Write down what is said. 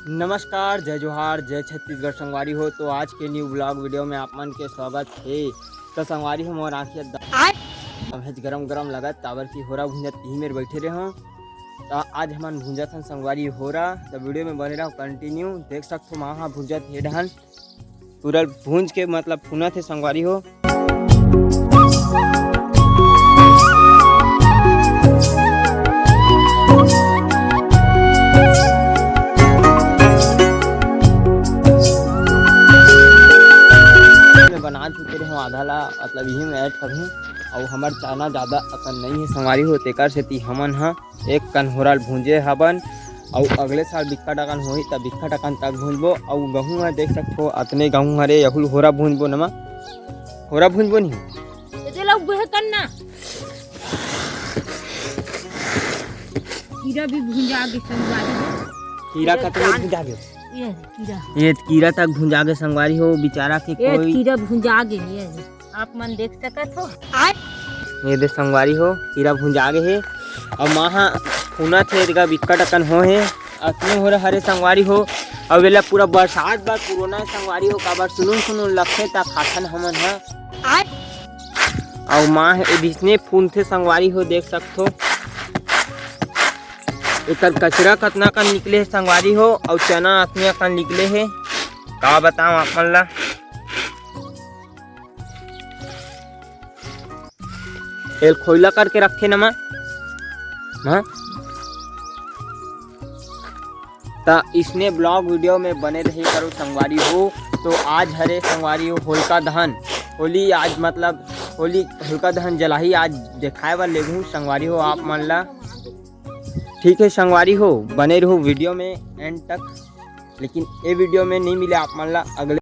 नमस्कार, जय जोहार, जय छत्तीसगढ़ संगवारी हो। तो आज के न्यू ब्लॉग वीडियो में आप मन के स्वागत है। तो संगवारी हो मोर आँखिया गरम गरम लगत ताबर की होरा भूंजत यही मेरे बैठे रहे हों। तो आज हमन भूंजत हन संगवारी होरा। तो वीडियो में बने रहो कंटिन्यू। देख सकते हो वहाँ भूंजत हे डहन पूरा भूंज के मतलब फुनत है संगवारी हो। बना चुके रहे आधा ला मतलब यही में ऐड करहूँ और हमार चाना ज़्यादा अकन नहीं है संगवारी हो। तेकर सेती हमन ह एक कन होरा भूंजे हबन और अगले साल बिक्का टकन होही तब बिक्का टकन तक भूंजबो। और गहूँ है देख सकते हो अतने गहूँ हरे यहुल होरा भूंजबो नमा होरा भूंजबो नहीं करना कीड़ा भी भुंजा के संगवारी हो। कीड़ा कतने भूंजा गयो ये कीड़ा ये कीड़ा तक भूंजा के संगवारी हो बेचारा के ये कोई कीड़ा भुंजा गे ये आप मन देख सकत हो। ये दे संगवारी हो कीड़ा भूंजा गे है और माहा फुना थे देखा बिक्का टकन हो है अतने हो रहे हरे संगवारी हो। और वेला पूरा बरसात बार कोरोना संगवारी हो काबर सुनुन सुनुन लखे ता खाथन हमन है और माँ है बिसने फून थे संगवारी हो। देख सकते हो एक कचरा कतना का निकले है संगवारी हो और चना अतने का निकले है का बताऊं आप मन ला। एल खोइला करके रखे न माँ ता इसने ब्लॉग वीडियो में बने रहे करो संगवारी हो। तो आज हरे संगवारी हो होलिका दहन होली आज मतलब होली होलिका दहन जलाही आज दिखाए वाले लेगू संगवारी हो आप मन ला। ठीक है संगवारी हो बने रहो वीडियो में एंड तक। लेकिन ये वीडियो में नहीं मिले आप मन ला अगले